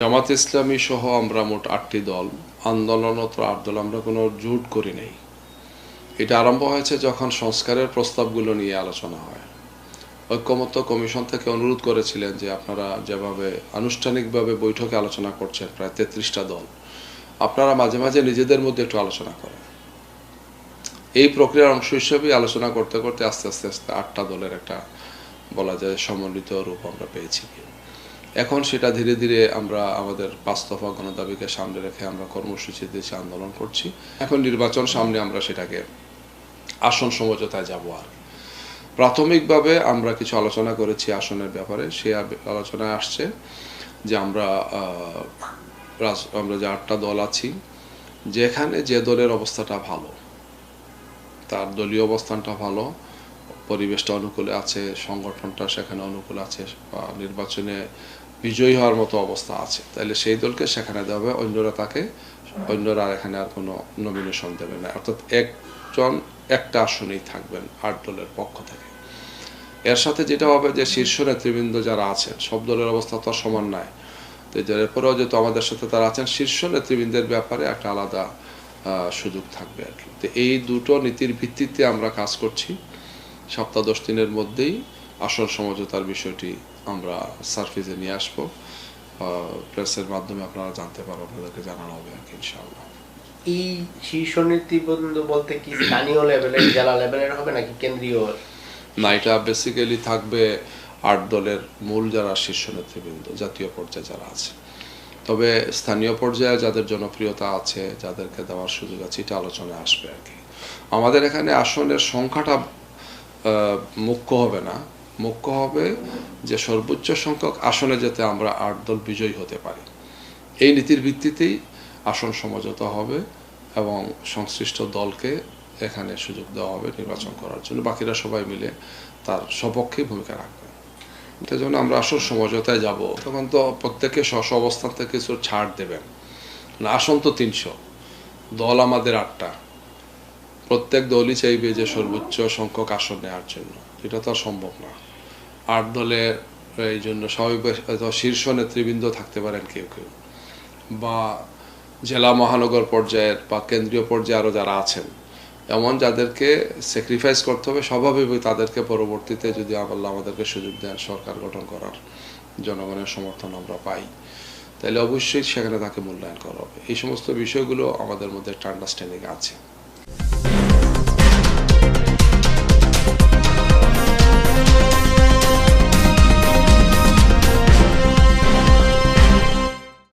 জামাত ইসলামী সহ আমরা মোট ৮টি দল, আন্দোলনরত ৮ দল, আমরা কোনো জোট করি নাই। এটা আরম্ভ হয়েছে যখন সংস্কারের প্রস্তাবগুলো নিয়ে আলোচনা হয়। ঐক্যমত্য কমিশন থেকে অনুরোধ করেছিলেন যে আপনারা যেভাবে আনুষ্ঠানিকভাবে বৈঠকে আলোচনা করছেন, প্রায় ৩৩টা দল, আপনারা মাঝে মাঝে নিজেদের মধ্যে একটু আলোচনা করেন। এই প্রক্রিয়ার অংশ হিসেবেই আলোচনা করতে করতে আস্তে আস্তে ৮টা দলের একটা বলা যায় সমন্বিত রূপ আমরা পেয়েছি। এখন সেটা ধীরে ধীরে আমরা আমাদের ৫ দফা গণদাবিকে সামনে রেখে আমরা কর্মসূচি দিয়েছি, আন্দোলন করছি। এখন নির্বাচন সামনে, আমরা সেটাকে আসন সমঝোতায় যাব। আর প্রাথমিকভাবে আমরা কিছু আলোচনা করেছি আসনের ব্যাপারে। সেই আলোচনায় আসছে যে আমরা যে ৮টা দল আছি, যেখানে যে দলের অবস্থাটা ভালো, তার দলীয় অবস্থানটা ভালো, পরিবেশটা অনুকূলে আছে, সংগঠনটা সেখানে অনুকূল আছে, বা নির্বাচনে বিজয়ী হওয়ার মতো অবস্থা আছে, তাহলে সেই দলকে সেখানে দেওয়া হবে। অন্যরা এখানে আর কোনো নমিনেশন দেবে না। অর্থাৎ একজন একটা আসনেই থাকবেন ৮ দলের পক্ষ থেকে। এর সাথে যেটা হবে যে শীর্ষ নেতৃবৃন্দ যারা আছেন, সব দলের অবস্থা তো সমান নয়, তো এরপরেও যেহেতু আমাদের সাথে তারা আছেন, শীর্ষ নেতৃবৃন্দের ব্যাপারে একটা আলাদা সুযোগ থাকবে আর কি। তো এই দুটো নীতির ভিত্তিতে আমরা কাজ করছি। সপ্তাহ ১০ দিনের মধ্যেই আসন সমঝোতার বিষয়টি আমরা সারফেসে নিয়ে আসবো। প্রেসের মাধ্যমে আপনারা জানতে পারবেন, আপনাদেরকে জানানো হবে আর কি, ইনশাআল্লাহ। এই শীর্ষ নেতৃবৃন্দ বলতে কি স্থানীয় লেভেলের, জেলা লেভেলের হবে নাকি কেন্দ্রীয়? না, এটা বেসিক্যালি থাকবে ৮ দলের মূল যারা শীর্ষ নেতৃবৃন্দ, জাতীয় পর্যায়ে যারা আছে। তবে স্থানীয় পর্যায়ে যাদের জনপ্রিয়তা আছে, যাদেরকে দেওয়ার সুযোগ আছে, এটা আলোচনায় আসবে আর কি। আমাদের এখানে আসনের সংখ্যাটা মুখ্য হবে না, মুখ্য হবে যে সর্বোচ্চ সংখ্যক আসনে যাতে আমরা ৮ দল বিজয়ী হতে পারি। এই নীতির ভিত্তিতেই আসন সমঝোতা হবে এবং সংশ্লিষ্ট দলকে এখানে সুযোগ দেওয়া হবে নির্বাচন করার জন্য। বাকিরা সবাই মিলে তার সপক্ষে ভূমিকা রাখবে। এটার জন্য আমরা আসন সমঝোতায় যাব, তখন তো প্রত্যেকে স্ব অবস্থান থেকে কিছু ছাড় দেবেন। আসন তো ৩০০, দল আমাদের ৮টা, প্রত্যেক দলই চাইবে যে সর্বোচ্চ সংখ্যক আসন নেওয়ার জন্য। এটা তো আর সম্ভব না। ৮ দলের এই জন্য স্বাভাবিক শীর্ষ নেতৃবৃন্দ থাকতে পারেন কেউ কেউ, বা জেলা মহানগর পর্যায়ের বা কেন্দ্রীয় পর্যায়ে আরও যারা আছেন, এমন যাদেরকে স্যাক্রিফাইস করতে হবে, স্বাভাবিকভাবে তাদেরকে পরবর্তীতে যদি আল্লাহ আমাদেরকে সুযোগ দেন সরকার গঠন করার, জনগণের সমর্থন আমরা পাই, তাহলে অবশ্যই সেখানে তাকে মূল্যায়ন করা হবে। এই সমস্ত বিষয়গুলো আমাদের মধ্যে একটা আন্ডারস্ট্যান্ডিং আছে।